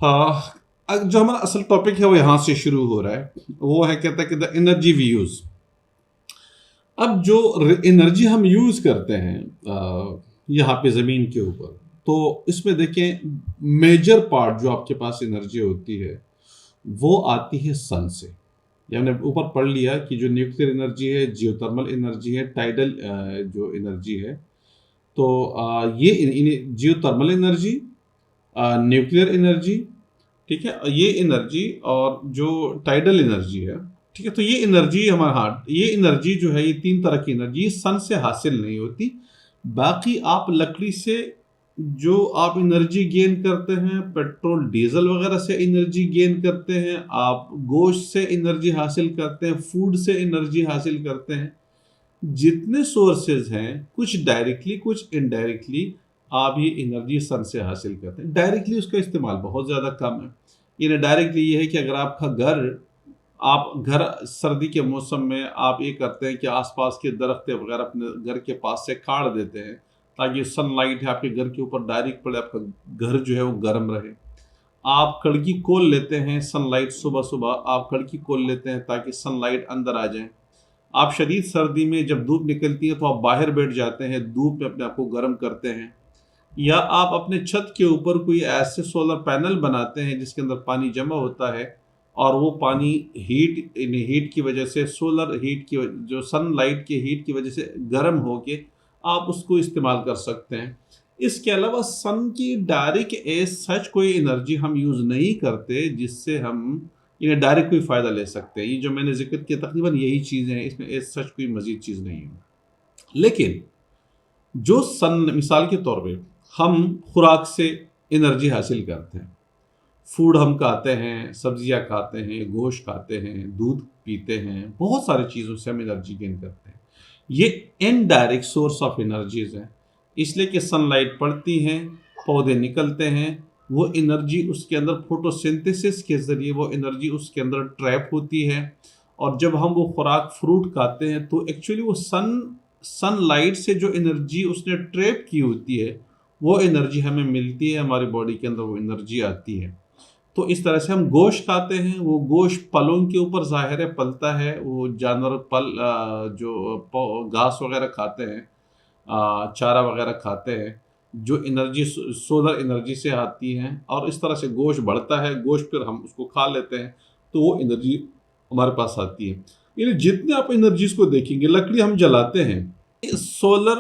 हाँ, जो हमारा असल टॉपिक है वो यहाँ से शुरू हो रहा है। वो है कहता है कि द एनर्जी वी यूज़। अब जो एनर्जी हम यूज़ करते हैं यहाँ पे ज़मीन के ऊपर, तो इसमें देखें मेजर पार्ट जो आपके पास एनर्जी होती है वो आती है सन से। ये हमने ऊपर पढ़ लिया कि जो न्यूक्लियर एनर्जी है, जियोथर्मल एनर्जी है, टाइडल जो एनर्जी है। तो ये जियोथर्मल एनर्जी, न्यूक्लियर एनर्जी, ठीक है, ये एनर्जी और जो टाइडल एनर्जी है, ठीक है, तो ये एनर्जी हमारा, हाँ, ये एनर्जी जो है, ये तीन तरह की एनर्जी सन से हासिल नहीं होती। बाकी आप लकड़ी से जो आप एनर्जी गेन करते हैं, पेट्रोल डीजल वगैरह से एनर्जी गेन करते हैं, आप गोश्त से एनर्जी हासिल करते हैं, फूड से एनर्जी हासिल करते हैं, जितने सोर्सेज हैं, कुछ डायरेक्टली कुछ इनडायरेक्टली आप ये एनर्जी सन से हासिल करते हैं। डायरेक्टली उसका इस्तेमाल बहुत ज़्यादा कम है। ये डायरेक्टली ये है कि अगर आपका घर सर्दी के मौसम में आप ये करते हैं कि आसपास के दरख्त वगैरह अपने घर के पास से काट देते हैं ताकि सनलाइट है आपके घर के ऊपर डायरेक्ट पड़े, आपका घर जो है वो गर्म रहे। आप कड़की खोल लेते हैं, सनलाइट सुबह सुबह आप कड़की खोल लेते हैं ताकि सनलाइट अंदर आ जाए। आप शदीद सर्दी में जब धूप निकलती है तो आप बाहर बैठ जाते हैं, धूप में अपने आप को गर्म करते हैं। या आप अपने छत के ऊपर कोई ऐसे सोलर पैनल बनाते हैं जिसके अंदर पानी जमा होता है और वो पानी हीट की वजह से, सोलर हीट की जो सनलाइट की हीट की वजह से गर्म होके आप उसको इस्तेमाल कर सकते हैं। इसके अलावा सन की डायरेक्ट एज सच कोई एनर्जी हम यूज़ नहीं करते जिससे हम इन्हें डायरेक्ट कोई फ़ायदा ले सकते हैं। ये जो मैंने जिक्र किया तकरीबन यही चीज़ें हैं, इसमें एज सच कोई मज़ीद चीज़ नहीं है। लेकिन जो सन, मिसाल के तौर पे हम खुराक से एनर्जी हासिल करते हैं, फूड हम खाते हैं, सब्जियां खाते हैं, गोश्त खाते हैं, दूध पीते हैं, बहुत सारी चीज़ों से हम एनर्जी गेन करते हैं। ये इनडायरेक्ट सोर्स ऑफ एनर्जीज हैं। इसलिए कि सनलाइट पड़ती हैं, पौधे निकलते हैं, वो एनर्जी उसके अंदर फोटोसिंथेसिस के ज़रिए वो एनर्जी उसके अंदर ट्रैप होती है। और जब हम वो खुराक फ्रूट खाते हैं तो एक्चुअली वो सनलाइट से जो एनर्जी उसने ट्रैप की होती है वो एनर्जी हमें मिलती है, हमारी बॉडी के अंदर वो एनर्जी आती है। तो इस तरह से हम गोश्त खाते हैं, वो गोश्त पलों के ऊपर ज़ाहिर है पलता है, वो जानवर जो घास वगैरह खाते हैं, चारा वगैरह खाते हैं, जो एनर्जी सोलर एनर्जी से आती है, और इस तरह से गोश्त बढ़ता है, गोश्त फिर हम उसको खा लेते हैं, तो वो एनर्जी हमारे पास आती है। यानी जितने आप एनर्जीज को देखेंगे, लकड़ी हम जलाते हैं, सोलर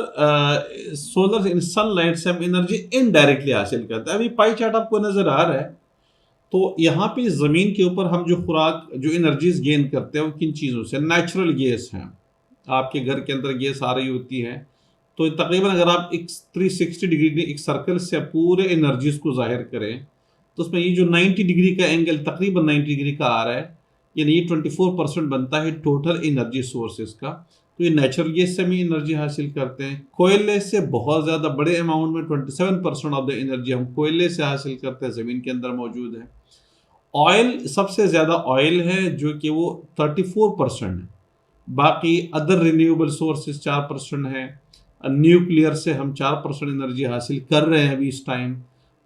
सनलाइट से हम एनर्जी इनडायरेक्टली हासिल करते हैं। अभी पाई चार्ट आपको नजर आ रहा है। तो यहाँ पे ज़मीन के ऊपर हम जो खुराक, जो एनर्जीज गेन करते हैं वो किन चीज़ों से? नेचुरल गैस हैं, आपके घर के अंदर गैस आ रही होती है, तो तकरीबन अगर आप एक 360 डिग्री एक सर्कल से पूरे एनर्जीज को जाहिर करें तो उसमें ये जो 90 डिग्री का एंगल, तकरीबन 90 डिग्री का आ रहा है, यानी ये 24% बनता है टोटल एनर्जी सोर्सेज का। तो ये नेचुरल गैस से हम एनर्जी हासिल करते हैं। कोयले से बहुत ज़्यादा बड़े अमाउंट में 27% ऑफ द एनर्जी हम कोयले से हासिल करते हैं, ज़मीन के अंदर मौजूद है। ऑयल, सबसे ज़्यादा ऑयल है जो कि वो 34% है। बाकी अदर रिन्यूएबल सोर्सेज 4% है। न्यूक्लियर से हम 4% एनर्जी हासिल कर रहे हैं अभी इस टाइम।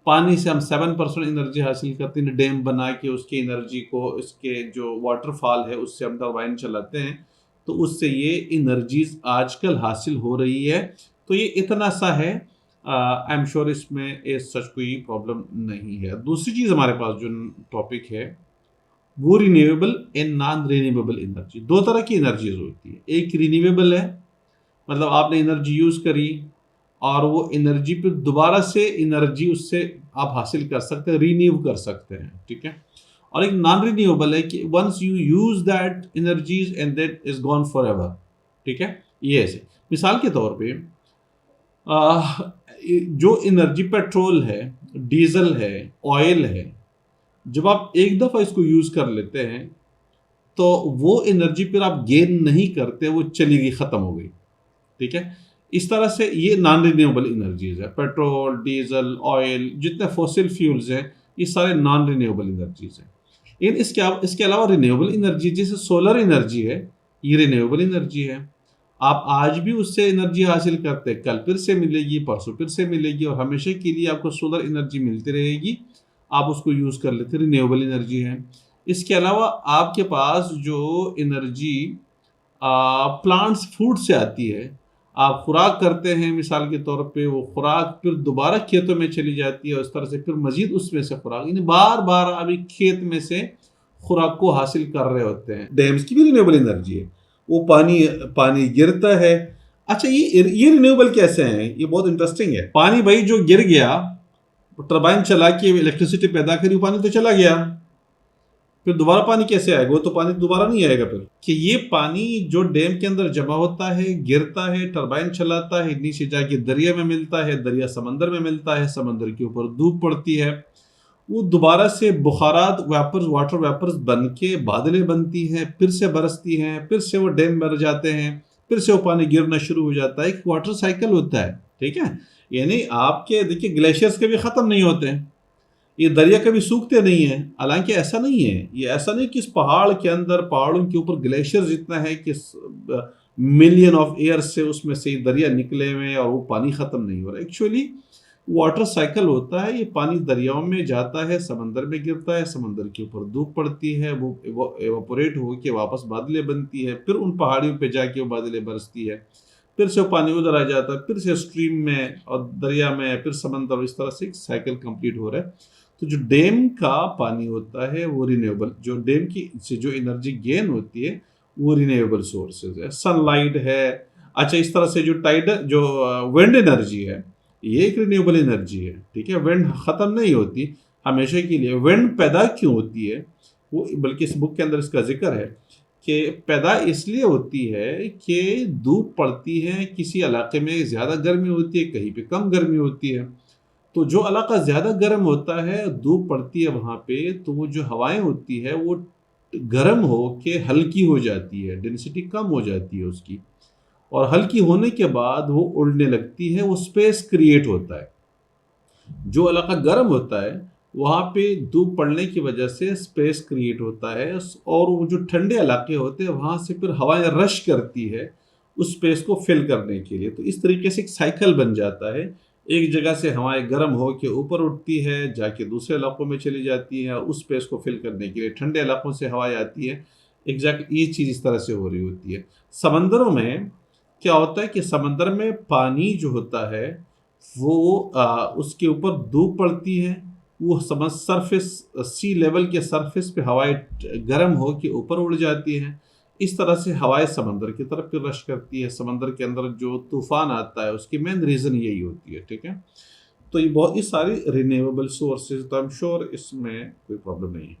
पानी से हम 7% एनर्जी हासिल करते हैं, डैम बना के उसकी एनर्जी को, इसके जो वाटरफॉल है उससे हम टरबाइन चलाते हैं, तो उससे ये एनर्जीज आजकल हासिल हो रही है। तो ये इतना सा है, आई एम श्योर इसमें सच कोई प्रॉब्लम नहीं है। दूसरी चीज़ हमारे पास जो टॉपिक है वो renewable and non renewable energy. दो तरह की एनर्जीज होती है। एक रिन्यूएबल है, मतलब आपने एनर्जी यूज़ करी और वो एनर्जी पे दोबारा से एनर्जी उससे आप हासिल कर सकते हैं, रीन्यू कर सकते हैं, ठीक है। और एक नॉन रिन्यूएबल है कि once you use that energies and that is gone for ever, ठीक है। ये ऐसे मिसाल के तौर पे जो एनर्जी पेट्रोल है, डीजल है, ऑयल है, जब आप एक दफ़ा इसको यूज़ कर लेते हैं तो वो एनर्जी फिर आप गेन नहीं करते, वो चली गई, ख़त्म हो गई, ठीक है। इस तरह से ये नॉन रिन्यूएबल एनर्जीज है। पेट्रोल, डीजल, ऑयल, जितने फॉसिल फ्यूल्स हैं ये सारे नॉन रिन्यूएबल एनर्जीज हैं। लेकिन इसके अलावा रिन्यूएबल एनर्जी जैसे सोलर एनर्जी है, ये रिन्यूएबल एनर्जी है। आप आज भी उससे एनर्जी हासिल करते हैं, कल फिर से मिलेगी, परसों फिर से मिलेगी, और हमेशा के लिए आपको सोलर एनर्जी मिलती रहेगी। आप उसको यूज़ कर लेते हैं, रिन्यूएबल एनर्जी है। इसके अलावा आपके पास जो एनर्जी प्लांट्स फूड से आती है, आप खुराक करते हैं मिसाल के तौर पे, वो खुराक फिर दोबारा खेतों में चली जाती है और इस तरह से फिर मजीद उसमें से खुराक, यानी बार बार आप एक खेत में से खुराक को हासिल कर रहे होते हैं। डैम्स की भी रिन्यूएबल एनर्जी है, वो पानी पानी गिरता है। अच्छा, ये रिन्यूएबल कैसे हैं, ये बहुत इंटरेस्टिंग है। पानी भाई जो गिर गया, टरबाइन चला के इलेक्ट्रिसिटी पैदा करी, पानी तो चला गया, फिर दोबारा पानी कैसे आएगा, वो तो पानी दोबारा नहीं आएगा। फिर कि ये पानी जो डैम के अंदर जमा होता है, गिरता है, टरबाइन चलाता है, नीचे जाके दरिया में मिलता है, दरिया समंदर में मिलता है, समंदर के ऊपर धूप पड़ती है, वो दोबारा से बुखारात वेपर्स, वाटर वेपर्स बन के बादलें बनती हैं, फिर से बरसती हैं, फिर से वो डैम भर जाते हैं, फिर से वो पानी गिरना शुरू हो जाता है। एक वाटर साइकिल होता है, ठीक है। यानी आपके देखिए ग्लेशियर्स कभी ख़त्म नहीं होते हैं, ये दरिया कभी सूखते नहीं है। हालांकि ऐसा नहीं है, ये ऐसा नहीं कि इस पहाड़ के अंदर, पहाड़ों के ऊपर ग्लेशियर जितना है कि मिलियन ऑफ ईयर से उसमें से दरिया निकले हुए हैं और वो पानी ख़त्म नहीं हो रहा। एक्चुअली वाटर साइकिल होता है, ये पानी दरियाओं में जाता है, समंदर में गिरता है, समंदर के ऊपर धूप पड़ती है, वो एवापोरेट होकर वापस बादलें बनती है, फिर उन पहाड़ियों पे जाके वो बादलें बरसती है, फिर से वो पानी उधर आ जाता है, फिर से स्ट्रीम में और दरिया में, फिर समंदर, इस तरह से एक साइकिल कंप्लीट हो रहा है। तो जो डैम का पानी होता है वो रिन्यूएबल, जो डैम की से जो एनर्जी गेन होती है वो रिन्यूएबल सोर्सेज है, सनलाइट है। अच्छा, इस तरह से जो टाइड जो विंड एनर्जी है, ये एक रिन्यूएबल एनर्जी है, ठीक है। विंड ख़त्म नहीं होती हमेशा के लिए। विंड पैदा क्यों होती है, वो बल्कि इस बुक के अंदर इसका जिक्र है कि पैदा इसलिए होती है कि धूप पड़ती है, किसी इलाके में ज़्यादा गर्मी होती है, कहीं पे कम गर्मी होती है। तो जो इलाका ज़्यादा गर्म होता है, धूप पड़ती है वहाँ पे, तो वो जो हवाएं होती है वो गर्म हो के हल्की हो जाती है, डेंसिटी कम हो जाती है उसकी, और हल्की होने के बाद वो उड़ने लगती है, वो स्पेस क्रिएट होता है। जो इलाका गर्म होता है वहाँ पे धूप पड़ने की वजह से स्पेस क्रिएट होता है, और वो जो ठंडे इलाके होते हैं वहाँ से फिर हवाएं रश करती है उस स्पेस को फिल करने के लिए। तो इस तरीके से एक साइकिल बन जाता है, एक जगह से हवाएं गर्म हो के ऊपर उठती है, जाके दूसरे इलाकों में चली जाती है, और उस स्पेस को फिल करने के लिए ठंडे इलाकों से हवाएं आती है। एग्जैक्ट ये चीज़ इस तरह से हो रही होती है। समंदरों में क्या होता है कि समंदर में पानी जो होता है वो उसके ऊपर धूप पड़ती है, वो समझ सरफेस, सी लेवल के सरफेस पे हवाएं गर्म हो के ऊपर उड़ जाती हैं। इस तरह से हवाएं समंदर की तरफ फिर रश करती है। समंदर के अंदर जो तूफान आता है उसकी मेन रीज़न यही होती है, ठीक है। तो ये बहुत ही सारी रिन्यूएबल सोर्सेज, तो आई एम श्योर इसमें कोई प्रॉब्लम नहीं है।